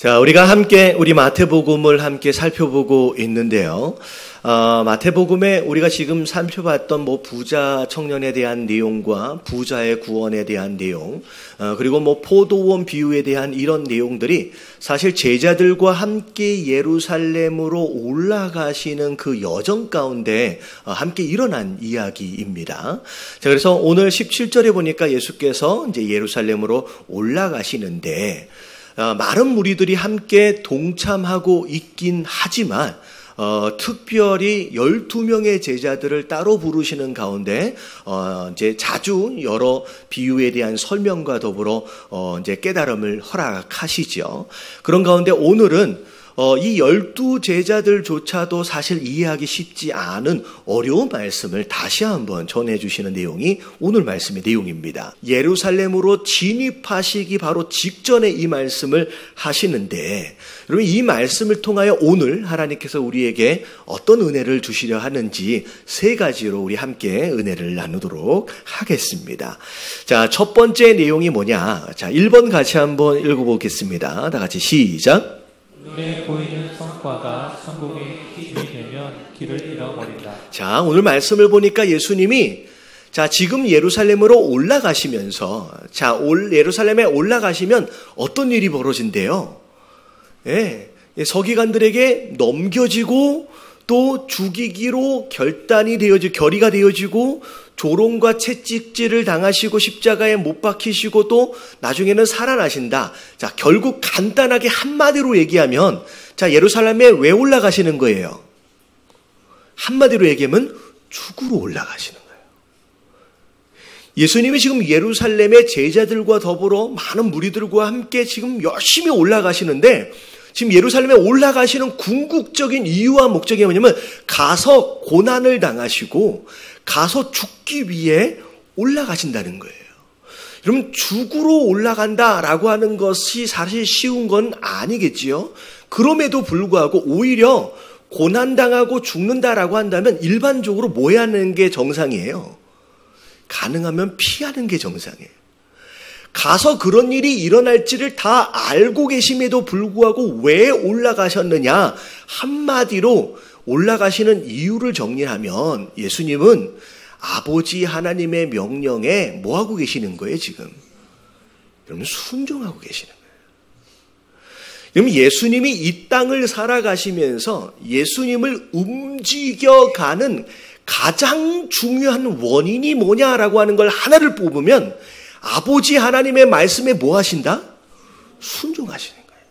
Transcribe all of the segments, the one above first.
자, 우리가 함께 우리 마태복음을 함께 살펴보고 있는데요. 마태복음에 우리가 지금 살펴봤던 부자 청년에 대한 내용과 부자의 구원에 대한 내용, 그리고 포도원 비유에 대한 이런 내용들이 사실 제자들과 함께 예루살렘으로 올라가시는 그 여정 가운데 함께 일어난 이야기입니다. 자, 그래서 오늘 17절에 보니까 예수께서 이제 예루살렘으로 올라가시는데 많은 무리들이 함께 동참하고 있긴 하지만 특별히 12명의 제자들을 따로 부르시는 가운데 이제 자주 여러 비유에 대한 설명과 더불어 이제 깨달음을 허락하시죠. 그런 가운데 오늘은 이 12제자들조차도 사실 이해하기 쉽지 않은 어려운 말씀을 다시 한번 전해주시는 내용이 오늘 말씀의 내용입니다. 예루살렘으로 진입하시기 바로 직전에 이 말씀을 하시는데, 여러분 이 말씀을 통하여 오늘 하나님께서 우리에게 어떤 은혜를 주시려 하는지 세 가지로 우리 함께 은혜를 나누도록 하겠습니다. 자, 첫 번째 내용이 뭐냐? 자, 1번 같이 한번 읽어보겠습니다. 다 같이 시작. 눈에 보이는 성과가 천국의 기준이 되면 길을 잃어버린다. 자, 오늘 말씀을 보니까 예수님이 지금 예루살렘으로 올라가시면서 예루살렘에 올라가시면 어떤 일이 벌어진대요? 서기관들에게 넘겨지고 또 죽이기로 결의가 되어지고 조롱과 채찍질을 당하시고 십자가에 못 박히시고 또 나중에는 살아나신다. 자, 결국 간단하게 한마디로 얘기하면 예루살렘에 왜 올라가시는 거예요? 한마디로 얘기하면 죽으러 올라가시는 거예요. 예수님이 지금 예루살렘의 제자들과 더불어 많은 무리들과 함께 지금 열심히 올라가시는데, 지금 예루살렘에 올라가시는 궁극적인 이유와 목적이 뭐냐면 가서 고난을 당하시고 가서 죽기 위해 올라가신다는 거예요. 여러분, 죽으러 올라간다라고 하는 것이 사실 쉬운 건 아니겠지요. 그럼에도 불구하고 오히려 고난당하고 죽는다라고 한다면 일반적으로 뭐 해야 하는 게 정상이에요? 가능하면 피하는 게 정상이에요. 가서 그런 일이 일어날지를 다 알고 계심에도 불구하고 왜 올라가셨느냐? 한마디로 올라가시는 이유를 정리하면 예수님은 아버지 하나님의 명령에 뭐 하고 계시는 거예요, 지금? 여러분, 순종하고 계시는 거예요. 여러분, 예수님이 이 땅을 살아가시면서 예수님을 움직여가는 가장 중요한 원인이 뭐냐라고 하는 걸 하나를 뽑으면 아버지 하나님의 말씀에 뭐 하신다? 순종하시는 거예요.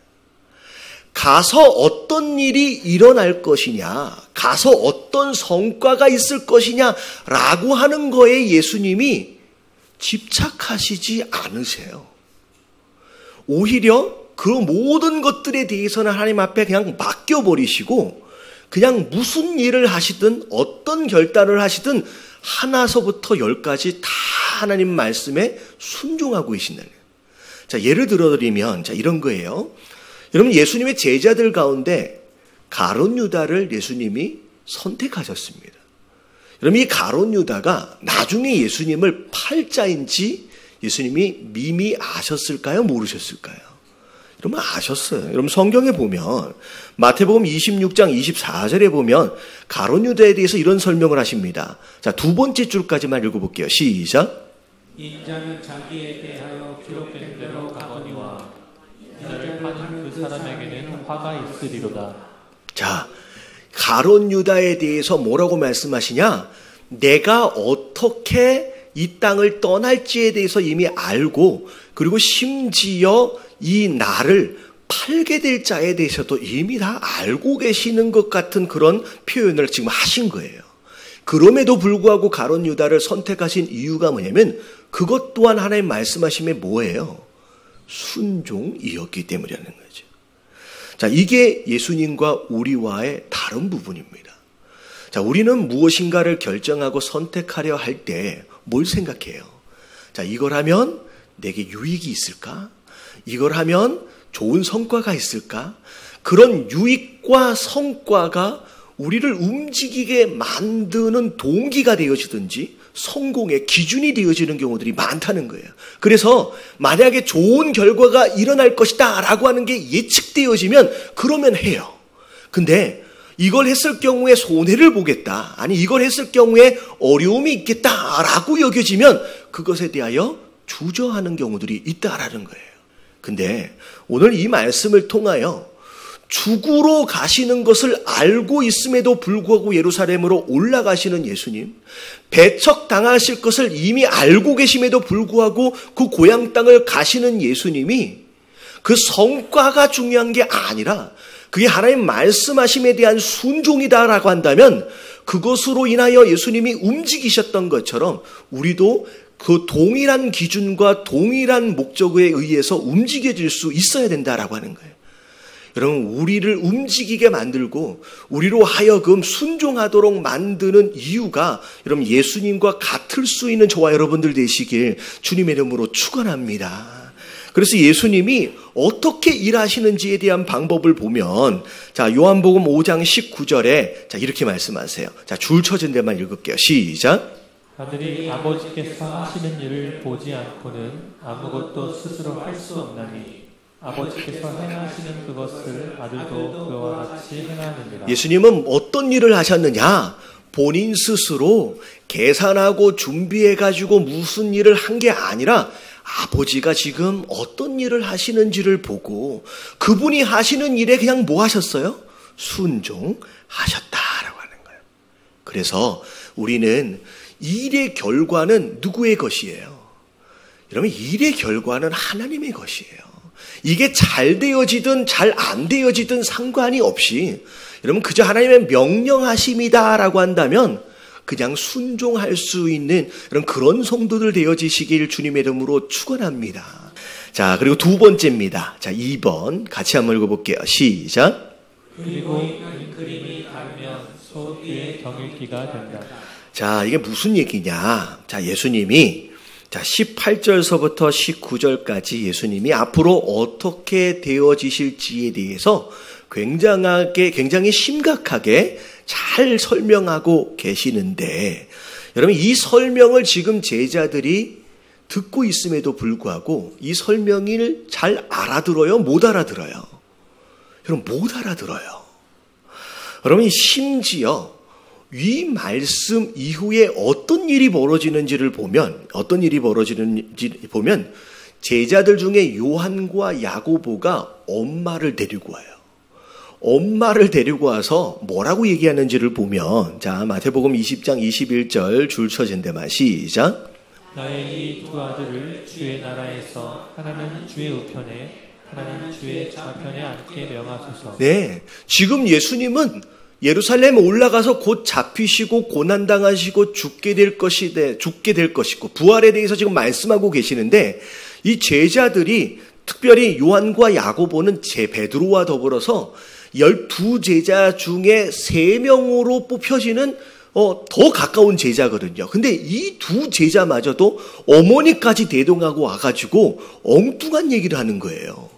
가서 어떤 일이 일어날 것이냐, 가서 어떤 성과가 있을 것이냐라고 하는 거에 예수님이 집착하시지 않으세요. 오히려 그 모든 것들에 대해서는 하나님 앞에 그냥 맡겨버리시고 그냥 무슨 일을 하시든 어떤 결단을 하시든 하나서부터 10까지 다 하나님 말씀에 순종하고 계신다는 거예요. 자, 예를 들어드리면 이런 거예요. 여러분, 예수님의 제자들 가운데 가룟 유다를 예수님이 선택하셨습니다. 여러분, 이 가룟 유다가 나중에 예수님을 팔자인지 예수님이 미리 아셨을까요? 모르셨을까요? 여러분, 아셨어요. 여러분, 성경에 보면 마태복음 26장 24절에 보면 가룟 유다에 대해서 이런 설명을 하십니다. 자, 두 번째 줄까지만 읽어볼게요. 시작. 인자는 자기에 대하여 기록된 대로 가거니와 나를 파는 그 사람에게는 화가 있으리로다. 자, 가룟 유다에 대해서 뭐라고 말씀하시냐? 내가 어떻게 이 땅을 떠날지에 대해서 이미 알고, 그리고 심지어 이 나를 팔게 될 자에 대해서도 이미 다 알고 계시는 것 같은 그런 표현을 지금 하신 거예요. 그럼에도 불구하고 가룟 유다를 선택하신 이유가 뭐냐면 그것 또한 하나님 말씀하심에 뭐예요? 순종이었기 때문이라는 거죠. 자, 이게 예수님과 우리와의 다른 부분입니다. 자, 우리는 무엇인가를 결정하고 선택하려 할 때 뭘 생각해요? 자, 이걸 하면 내게 유익이 있을까? 이걸 하면 좋은 성과가 있을까? 그런 유익과 성과가 우리를 움직이게 만드는 동기가 되어지든지 성공의 기준이 되어지는 경우들이 많다는 거예요. 그래서 만약에 좋은 결과가 일어날 것이다 라고 하는 게 예측되어지면 그러면 해요. 근데 이걸 했을 경우에 손해를 보겠다, 아니 이걸 했을 경우에 어려움이 있겠다라고 여겨지면 그것에 대하여 주저하는 경우들이 있다라는 거예요. 근데 오늘 이 말씀을 통하여 죽으러 가시는 것을 알고 있음에도 불구하고 예루살렘으로 올라가시는 예수님, 배척당하실 것을 이미 알고 계심에도 불구하고 그 고향 땅을 가시는 예수님이 그 성과가 중요한 게 아니라 그게 하나님 말씀하심에 대한 순종이다라고 한다면 그것으로 인하여 예수님이 움직이셨던 것처럼 우리도 그 동일한 기준과 동일한 목적에 의해서 움직여질 수 있어야 된다라고 하는 거예요. 여러분, 우리를 움직이게 만들고 우리로 하여금 순종하도록 만드는 이유가 여러분 예수님과 같을 수 있는 저와 여러분들 되시길 주님의 이름으로 축원합니다. 그래서 예수님이 어떻게 일하시는지에 대한 방법을 보면 자, 요한복음 5장 19절에 자, 이렇게 말씀하세요. 자, 줄 쳐진 데만 읽을게요. 시작. 아들이 아버지께서 하시는 일을 보지 않고는 아무것도 스스로 할 수 없나니 아버지께서 행하시는 그것을 아들도 그와 같이 행하느니라. 예수님은 어떤 일을 하셨느냐? 본인 스스로 계산하고 준비해가지고 무슨 일을 한 게 아니라 아버지가 지금 어떤 일을 하시는지를 보고 그분이 하시는 일에 그냥 뭐 하셨어요? 순종하셨다라고 하는 거예요. 그래서 우리는 일의 결과는 누구의 것이에요? 여러분, 일의 결과는 하나님의 것이에요. 이게 잘 되어지든 잘 안 되어지든 상관이 없이 여러분 그저 하나님의 명령하심이다라고 한다면 그냥 순종할 수 있는 그런 성도들 되어지시길 주님의 이름으로 축원합니다. 자, 그리고 두 번째입니다. 자, 2번 같이 한번 읽어볼게요. 시작. 그리고 그림이 닳으면 소귀의 경읽기가 된다. 자, 이게 무슨 얘기냐? 자, 예수님이 자, 18절서부터 19절까지 예수님이 앞으로 어떻게 되어지실지에 대해서 굉장히 심각하게 잘 설명하고 계시는데 여러분 이 설명을 지금 제자들이 듣고 있음에도 불구하고 이 설명을 잘 알아들어요? 못 알아들어요? 여러분 못 알아들어요. 여러분 심지어 이 말씀 이후에 어떤 일이 벌어지는지를 보면 제자들 중에 요한과 야고보가 엄마를 데리고 와요. 엄마를 데리고 와서 뭐라고 얘기하는지를 보면 자, 마태복음 20장 21절 줄 쳐진 데만 시작. 나의 이 두 아들을 주의 나라에서 하나는 주의 우편에 하나는 주의 좌편에 앉게 명하소서. 네, 지금 예수님은 예루살렘에 올라가서 곧 잡히시고 고난당하시고 죽게 될 것이고 부활에 대해서 지금 말씀하고 계시는데 이 제자들이 특별히 요한과 야고보는 베드로와 더불어서 12제자 중에 3명으로 뽑혀지는 더 가까운 제자거든요. 근데 이 두 제자마저도 어머니까지 대동하고 와가지고 엉뚱한 얘기를 하는 거예요.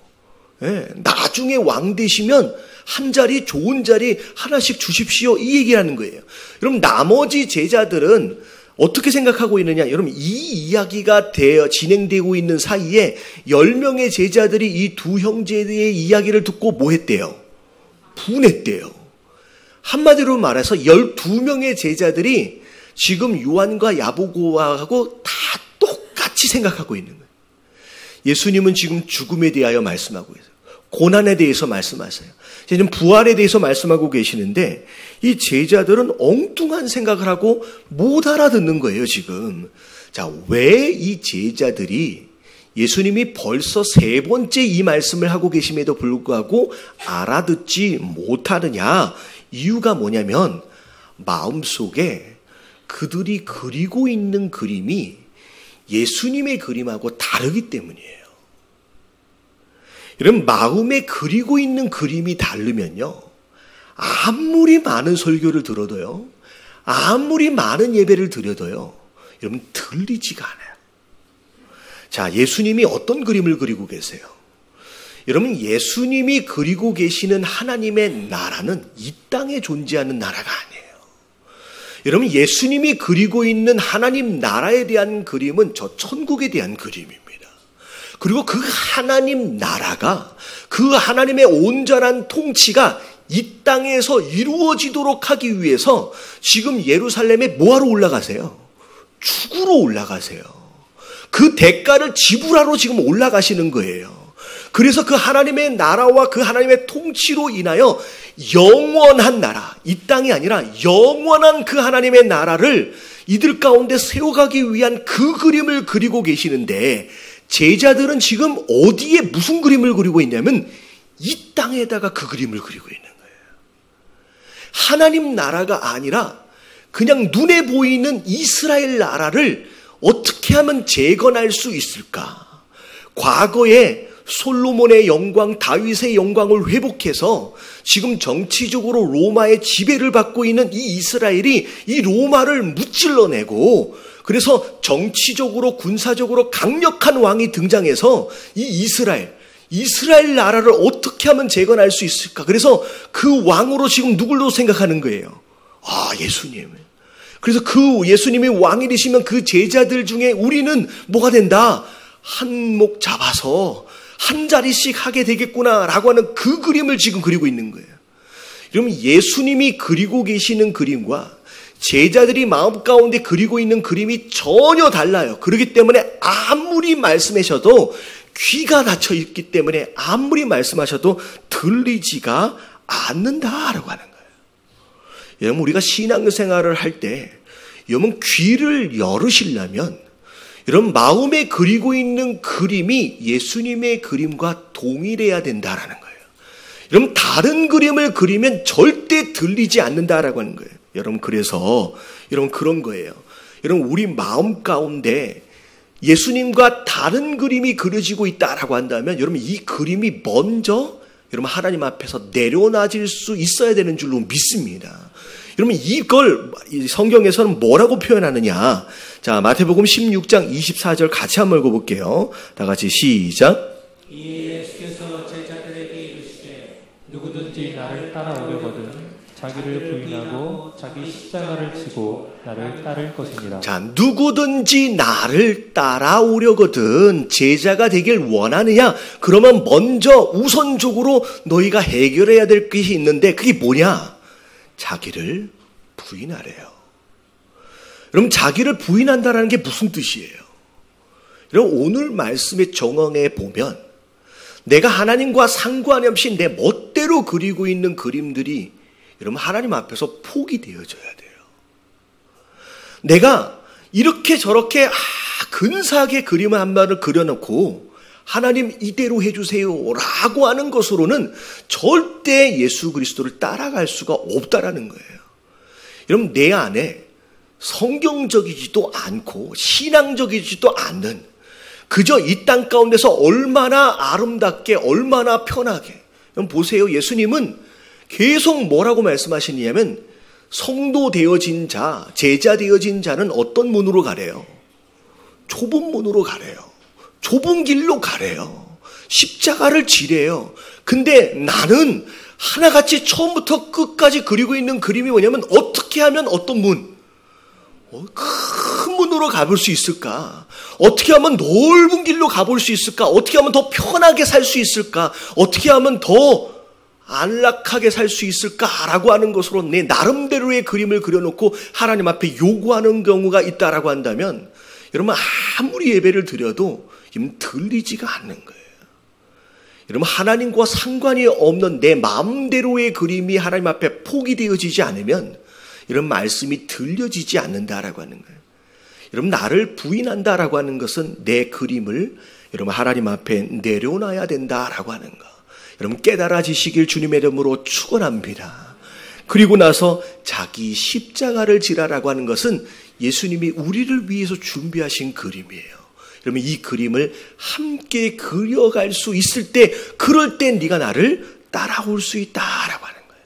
네, 나중에 왕 되시면 한 자리 좋은 자리 하나씩 주십시오 이 얘기하는 거예요. 여러분 나머지 제자들은 어떻게 생각하고 있느냐? 여러분 이 이야기가 진행되고 있는 사이에 10명의 제자들이 이 두 형제의 이야기를 듣고 뭐 했대요? 분했대요. 한마디로 말해서 12명의 제자들이 지금 요한과 야고보하고 다 똑같이 생각하고 있는 거예요. 예수님은 지금 죽음에 대하여 말씀하고 계세요. 고난에 대해서 말씀하세요. 지금 부활에 대해서 말씀하고 계시는데 이 제자들은 엉뚱한 생각을 하고 못 알아듣는 거예요, 지금. 자, 왜 이 제자들이 예수님이 벌써 3번째 이 말씀을 하고 계심에도 불구하고 알아듣지 못하느냐? 이유가 뭐냐면 마음속에 그들이 그리고 있는 그림이 예수님의 그림하고 다르기 때문이에요. 여러분 마음에 그리고 있는 그림이 다르면요. 아무리 많은 설교를 들어도요. 아무리 많은 예배를 드려도요. 여러분 들리지가 않아요. 자, 예수님이 어떤 그림을 그리고 계세요? 여러분 예수님이 그리고 계시는 하나님의 나라는 이 땅에 존재하는 나라가 아니에요. 여러분, 예수님이 그리고 있는 하나님 나라에 대한 그림은 저 천국에 대한 그림입니다. 그리고 그 하나님 나라가, 그 하나님의 온전한 통치가 이 땅에서 이루어지도록 하기 위해서 지금 예루살렘에 뭐하러 올라가세요? 죽으러 올라가세요. 그 대가를 지불하러 지금 올라가시는 거예요. 그래서 그 하나님의 나라와 그 하나님의 통치로 인하여 영원한 나라, 이 땅이 아니라 영원한 그 하나님의 나라를 이들 가운데 세워가기 위한 그 그림을 그리고 계시는데, 제자들은 지금 어디에 무슨 그림을 그리고 있냐면 이 땅에다가 그 그림을 그리고 있는 거예요. 하나님 나라가 아니라 그냥 눈에 보이는 이스라엘 나라를 어떻게 하면 재건할 수 있을까? 과거에 솔로몬의 영광, 다윗의 영광을 회복해서 지금 정치적으로 로마의 지배를 받고 있는 이 이스라엘이 이 로마를 무찔러내고, 그래서 정치적으로 군사적으로 강력한 왕이 등장해서 이 이스라엘 나라를 어떻게 하면 재건할 수 있을까? 그래서 그 왕으로 지금 누굴로 생각하는 거예요? 예수님. 그래서 그 예수님이 왕이 되시면 그 제자들 중에 우리는 뭐가 된다? 한몫 잡아서 한 자리씩 하게 되겠구나라고 하는 그 그림을 지금 그리고 있는 거예요. 여러분, 예수님이 그리고 계시는 그림과 제자들이 마음 가운데 그리고 있는 그림이 전혀 달라요. 그렇기 때문에 아무리 말씀하셔도, 귀가 닫혀 있기 때문에 아무리 말씀하셔도 들리지가 않는다라고 하는 거예요. 여러분, 우리가 신앙생활을 할 때 여러분 귀를 열으시려면 여러분 마음에 그리고 있는 그림이 예수님의 그림과 동일해야 된다라는 거예요. 여러분, 다른 그림을 그리면 절대 들리지 않는다라고 하는 거예요. 여러분, 그래서 여러분 그런 거예요. 여러분, 우리 마음 가운데 예수님과 다른 그림이 그려지고 있다라고 한다면 여러분 이 그림이 먼저 여러분 하나님 앞에서 내려놔질 수 있어야 되는 줄로 믿습니다. 여러분, 이걸 성경에서는 뭐라고 표현하느냐? 자, 마태복음 16장 24절 같이 한번 읽어볼게요. 다 같이 시작. 이에 예수께서 제자들에게 이르시되 누구든지 나를 따라오려거든 자기를 부인하고 자기 십자가를 지고 나를 따를 것이니라. 자, 누구든지 나를 따라오려거든 제자가 되길 원하느냐? 그러면 먼저 우선적으로 너희가 해결해야 될 것이 있는데 그게 뭐냐? 자기를 부인하래요. 여러분, 자기를 부인한다는 게 무슨 뜻이에요? 여러분, 오늘 말씀의 정황에 보면 내가 하나님과 상관이 없이 내 멋대로 그리고 있는 그림들이 여러분 하나님 앞에서 포기되어져야 돼요. 내가 이렇게 저렇게 근사하게 그림을 한 마를 그려놓고 하나님 이대로 해주세요 라고 하는 것으로는 절대 예수 그리스도를 따라갈 수가 없다라는 거예요. 여러분, 내 안에 성경적이지도 않고 신앙적이지도 않는, 그저 이 땅 가운데서 얼마나 아름답게 얼마나 편하게, 여러분 보세요. 예수님은 계속 뭐라고 말씀하시냐면 성도 되어진 자, 제자 되어진 자는 어떤 문으로 가래요? 좁은 문으로 가래요. 좁은 길로 가래요. 십자가를 지래요. 근데 나는 하나같이 처음부터 끝까지 그리고 있는 그림이 뭐냐면 어떻게 하면 어떤 문? 큰 문으로 가볼 수 있을까? 어떻게 하면 넓은 길로 가볼 수 있을까? 어떻게 하면 더 편하게 살 수 있을까? 어떻게 하면 더 안락하게 살 수 있을까라고 하는 것으로 내 나름대로의 그림을 그려놓고 하나님 앞에 요구하는 경우가 있다라고 한다면 여러분 아무리 예배를 드려도 들리지가 않는 거예요. 여러분, 하나님과 상관이 없는 내 마음대로의 그림이 하나님 앞에 포기되어지지 않으면 이런 말씀이 들려지지 않는다라고 하는 거예요. 여러분, 나를 부인한다라고 하는 것은 내 그림을 여러분 하나님 앞에 내려놔야 된다라고 하는 거. 여러분 깨달아지시길 주님의 이름으로 축원합니다. 그리고 나서 자기 십자가를 지라라고 하는 것은 예수님이 우리를 위해서 준비하신 그림이에요. 여러분, 이 그림을 함께 그려갈 수 있을 때, 그럴 때 네가 나를 따라올 수 있다라고 하는 거예요.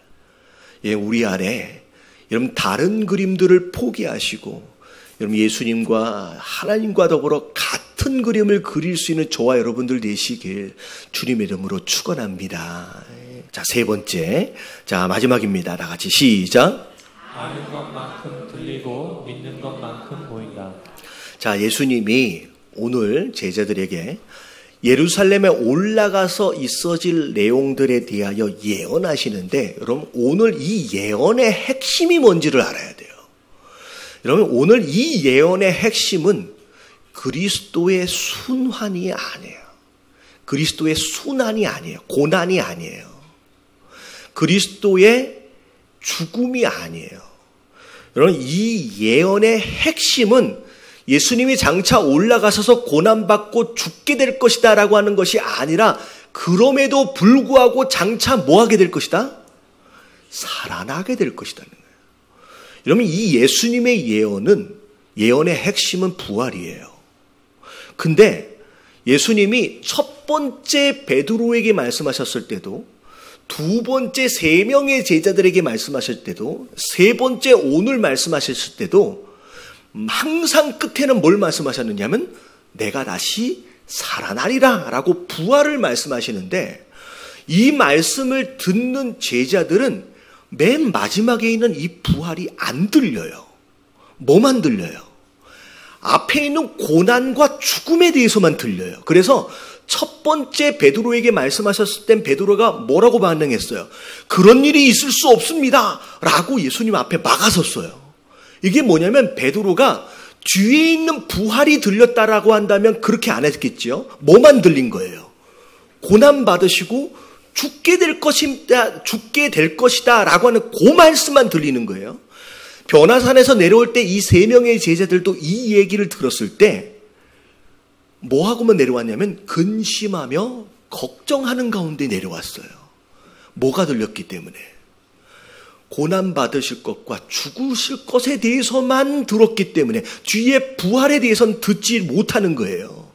예, 우리 안에 여러분 다른 그림들을 포기하시고 여러분 예수님과 하나님과 더불어 같은 그림을 그릴 수 있는 저와 여러분들 되시길 주님의 이름으로 축원합니다. 자, 세 번째, 자 마지막입니다. 다 같이 시작. 아는 것만큼 들리고 믿는 것만큼 보인다. 자, 예수님이 오늘 제자들에게 예루살렘에 올라가서 있어질 내용들에 대하여 예언하시는데, 여러분 오늘 이 예언의 핵심이 뭔지를 알아야 돼요. 여러분 오늘 이 예언의 핵심은 그리스도의 순환이 아니에요. 그리스도의 순환이 아니에요. 고난이 아니에요. 그리스도의 죽음이 아니에요. 여러분 이 예언의 핵심은 예수님이 장차 올라가셔서 고난받고 죽게 될 것이다 라고 하는 것이 아니라, 그럼에도 불구하고 장차 뭐 하게 될 것이다? 살아나게 될 것이라는 거예요. 여러분 이 예수님의 예언의 핵심은 부활이에요. 근데 예수님이 첫 번째 베드로에게 말씀하셨을 때도, 두 번째 3명의 제자들에게 말씀하실 때도, 세 번째 오늘 말씀하셨을 때도 항상 끝에는 뭘 말씀하셨느냐면 내가 다시 살아나리라 라고 부활을 말씀하시는데, 이 말씀을 듣는 제자들은 맨 마지막에 있는 이 부활이 안 들려요. 뭐만 들려요? 앞에 있는 고난과 죽음에 대해서만 들려요. 그래서 첫 번째 베드로에게 말씀하셨을 땐 베드로가 뭐라고 반응했어요? 그런 일이 있을 수 없습니다 라고 예수님 앞에 막아섰어요. 이게 뭐냐면 베드로가 뒤에 있는 부활이 들렸다라고 한다면 그렇게 안 했겠지요. 뭐만 들린 거예요? 고난 받으시고 죽게 될 것이다 라고 하는 그 말씀만 들리는 거예요. 변화산에서 내려올 때 이 3명의 제자들도 이 얘기를 들었을 때 뭐하고만 내려왔냐면 근심하며 걱정하는 가운데 내려왔어요. 뭐가 들렸기 때문에? 고난 받으실 것과 죽으실 것에 대해서만 들었기 때문에 뒤에 부활에 대해서는 듣지 못하는 거예요.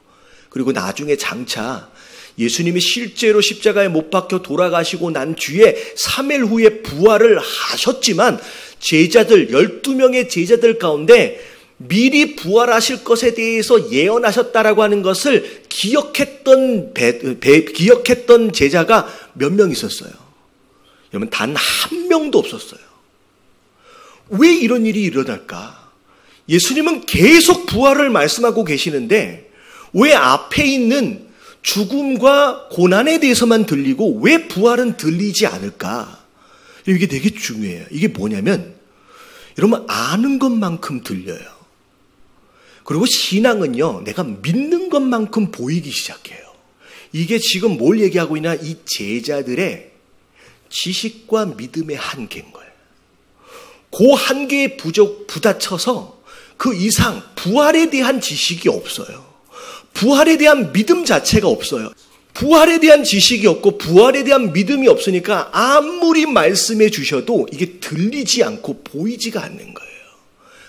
그리고 나중에 장차 예수님이 실제로 십자가에 못 박혀 돌아가시고 난 뒤에 3일 후에 부활을 하셨지만, 제자들 12명의 제자들 가운데 미리 부활하실 것에 대해서 예언하셨다라고 하는 것을 기억했던 제자가 몇 명 있었어요? 여러분 단 한 명도 없었어요. 왜 이런 일이 일어날까? 예수님은 계속 부활을 말씀하고 계시는데 왜 앞에 있는 죽음과 고난에 대해서만 들리고 왜 부활은 들리지 않을까? 이게 되게 중요해요. 이게 뭐냐면 여러분 아는 것만큼 들려요. 그리고 신앙은요, 내가 믿는 것만큼 보이기 시작해요. 이게 지금 뭘 얘기하고 있냐? 이 제자들의 지식과 믿음의 한계인 거예요. 그 한계에 부딪혀서 그 이상 부활에 대한 지식이 없어요. 부활에 대한 믿음 자체가 없어요. 부활에 대한 지식이 없고 부활에 대한 믿음이 없으니까 아무리 말씀해 주셔도 이게 들리지 않고 보이지가 않는 거예요.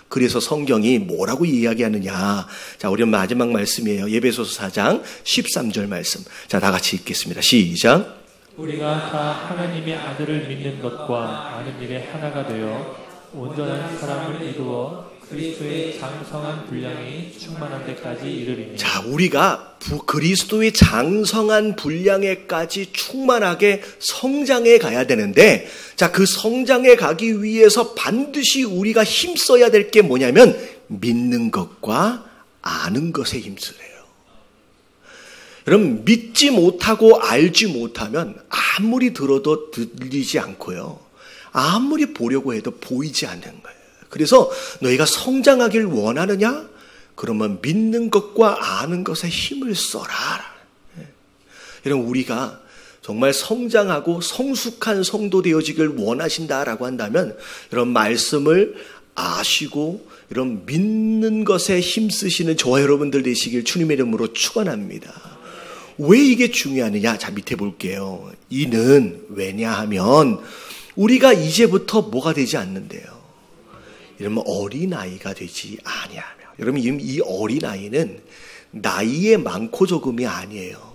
그래서 성경이 뭐라고 이야기하느냐. 자, 우리 마지막 말씀이에요. 에베소서 4장 13절 말씀. 자, 다 같이 읽겠습니다. 시작. 우리가 다 하나님의 아들을 믿는 것과 아는 일에 하나가 되어 온전한 사람을 이루어 그리스도의 장성한 분량이 충만한 데까지 이르리니. 자, 우리가 그리스도의 장성한 분량에까지 충만하게 성장해 가야 되는데, 자, 그 성장해 가기 위해서 반드시 우리가 힘써야 될 게 뭐냐면 믿는 것과 아는 것에 힘쓰래요. 여러분, 믿지 못하고 알지 못하면 아무리 들어도 들리지 않고요, 아무리 보려고 해도 보이지 않는 거예요. 그래서 너희가 성장하길 원하느냐? 그러면 믿는 것과 아는 것에 힘을 써라. 여러분, 우리가 정말 성장하고 성숙한 성도 되어지길 원하신다라고 한다면 이런 말씀을 아시고 이런 믿는 것에 힘쓰시는 저와 여러분들 되시길 주님의 이름으로 축원합니다. 왜 이게 중요하느냐? 자, 밑에 볼게요. 이는 왜냐하면 우리가 이제부터 뭐가 되지 않는데요. 이러면 어린아이가 되지 아니하며. 여러분, 이 어린아이는 나이의 많고 적음이 아니에요.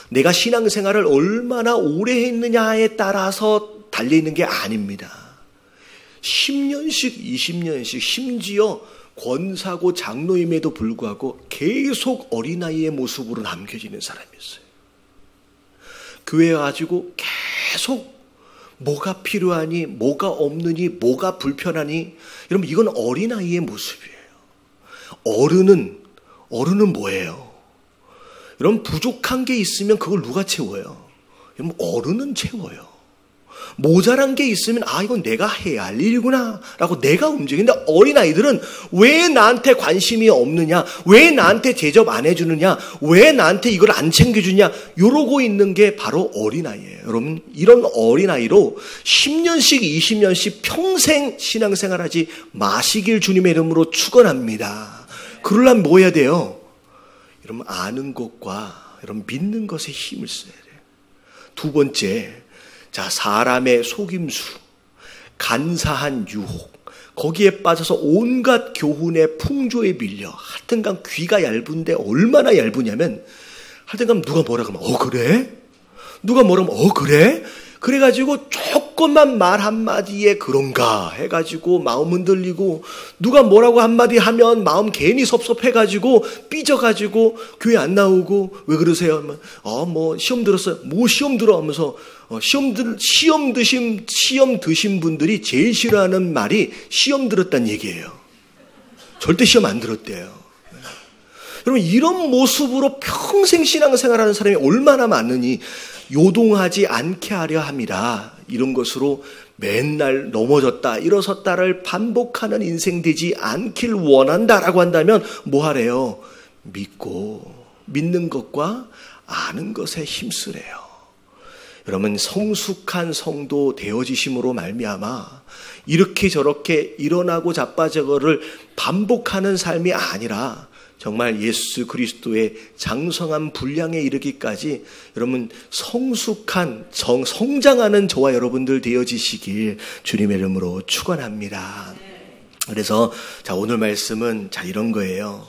내가 신앙생활을 얼마나 오래 했느냐에 따라서 달려있는 게 아닙니다. 10년씩 20년씩 심지어 권사고 장로임에도 불구하고 계속 어린아이의 모습으로 남겨지는 사람이 있어요. 교회에 가지고 계속 뭐가 필요하니, 뭐가 없느니, 뭐가 불편하니. 여러분, 이건 어린아이의 모습이에요. 어른은 뭐예요? 여러분, 부족한 게 있으면 그걸 누가 채워요? 여러분, 어른은 채워요. 모자란 게 있으면 이건 내가 해야 할 일이구나 라고 내가 움직이는데, 어린아이들은 왜 나한테 관심이 없느냐, 왜 나한테 대접 안 해주느냐, 왜 나한테 이걸 안 챙겨주냐, 이러고 있는 게 바로 어린아이예요. 여러분, 이런 어린아이로 10년씩 20년씩 평생 신앙생활하지 마시길 주님의 이름으로 축원합니다. 그러려면 뭐 해야 돼요? 여러분, 아는 것과 여러분 믿는 것에 힘을 써야 돼요. 두 번째, 자, 사람의 속임수, 간사한 유혹, 거기에 빠져서 온갖 교훈의 풍조에 밀려 하여튼간 귀가 얇은데 얼마나 얇으냐면, 하여튼간 누가 뭐라 그러면 그래? 누가 뭐라 그러면 그래? 그래가지고 조금만 말 한마디에 그런가 해가지고 마음 흔들리고, 누가 뭐라고 한마디 하면 마음 괜히 섭섭해가지고 삐져가지고 교회 안 나오고, 왜 그러세요? 뭐 시험 들었어요. 뭐 시험 들어 하면서 시험 드신 분들이 제일 싫어하는 말이 시험 들었다는 얘기예요. 절대 시험 안 들었대요. 여러분, 이런 모습으로 평생 신앙생활하는 사람이 얼마나 많으니, 요동하지 않게 하려 함이라, 이런 것으로 맨날 넘어졌다 일어섰다를 반복하는 인생 되지 않길 원한다라고 한다면 뭐 하래요? 믿는 것과 아는 것에 힘쓰래요. 여러분, 성숙한 성도 되어지심으로 말미암아 이렇게 저렇게 일어나고 자빠져를 반복하는 삶이 아니라, 정말 예수 그리스도의 장성한 분량에 이르기까지 여러분 성숙한 성장하는 저와 여러분들 되어지시길 주님의 이름으로 축원합니다. 그래서 자, 오늘 말씀은 자, 이런 거예요.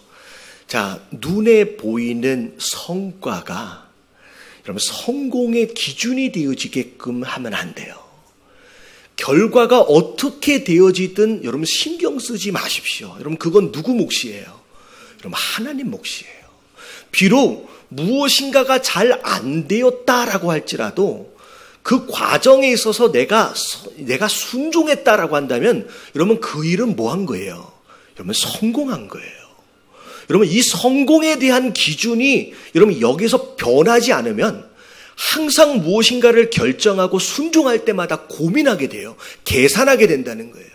자, 눈에 보이는 성과가 여러분 성공의 기준이 되어지게끔 하면 안 돼요. 결과가 어떻게 되어지든 여러분 신경 쓰지 마십시오. 여러분, 그건 누구 몫이에요? 여러분, 하나님 몫이에요. 비록 무엇인가가 잘 안 되었다라고 할지라도 그 과정에 있어서 내가 순종했다라고 한다면 여러분, 그 일은 뭐 한 거예요? 여러분, 성공한 거예요. 여러분, 이 성공에 대한 기준이 여러분 여기서 변하지 않으면 항상 무엇인가를 결정하고 순종할 때마다 고민하게 돼요. 계산하게 된다는 거예요.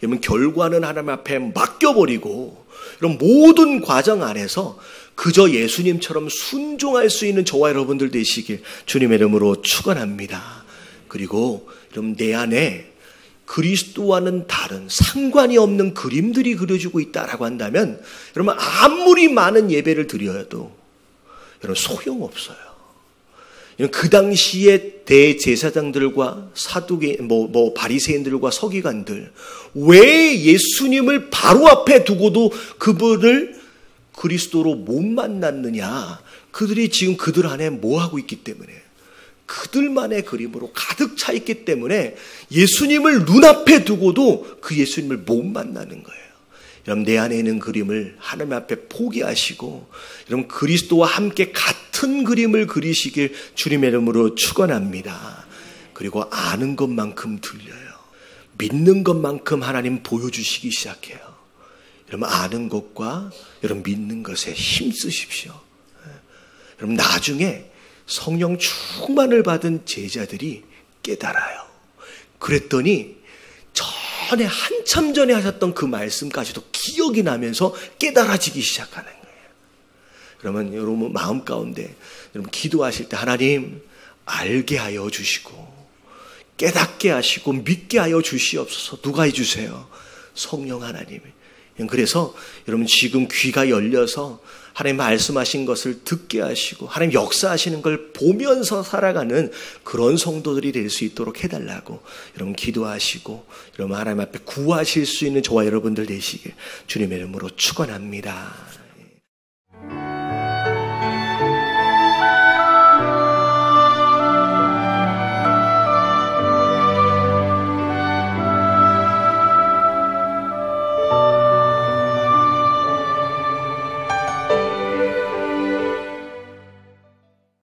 여러분, 결과는 하나님 앞에 맡겨버리고 그럼 모든 과정 안에서 그저 예수님처럼 순종할 수 있는 저와 여러분들 되시길 주님의 이름으로 축원합니다. 그리고 여러분, 내 안에 그리스도와는 다른 상관이 없는 그림들이 그려지고 있다라고 한다면 여러분, 아무리 많은 예배를 드려도 여러분 소용없어요. 그 당시에 대제사장들과 사두개, 바리새인들과 서기관들, 왜 예수님을 바로 앞에 두고도 그분을 그리스도로 못 만났느냐? 그들이 지금 그들 안에 뭐 하고 있기 때문에, 그들만의 그림으로 가득 차 있기 때문에 예수님을 눈앞에 두고도 그 예수님을 못 만나는 거예요. 여러분, 내 안에 있는 그림을 하나님 앞에 포기하시고 여러분, 그리스도와 함께 같은 그림을 그리시길 주님의 이름으로 축원합니다. 그리고 아는 것만큼 들려요. 믿는 것만큼 하나님 보여주시기 시작해요. 여러분, 아는 것과 여러분 믿는 것에 힘쓰십시오. 여러분, 나중에 성령 충만을 받은 제자들이 깨달아요. 그랬더니 전에 한참 전에 하셨던 그 말씀까지도 기억이 나면서 깨달아지기 시작하는 거예요. 그러면 여러분 마음 가운데 여러분 기도하실 때 하나님 알게 하여 주시고 깨닫게 하시고 믿게 하여 주시옵소서. 누가 해주세요? 성령 하나님이. 그래서 여러분 지금 귀가 열려서 하나님 말씀하신 것을 듣게 하시고 하나님 역사하시는 걸 보면서 살아가는 그런 성도들이 될 수 있도록 해달라고 여러분 기도하시고 여러분 하나님 앞에 구하실 수 있는 저와 여러분들 되시길 주님의 이름으로 축원합니다.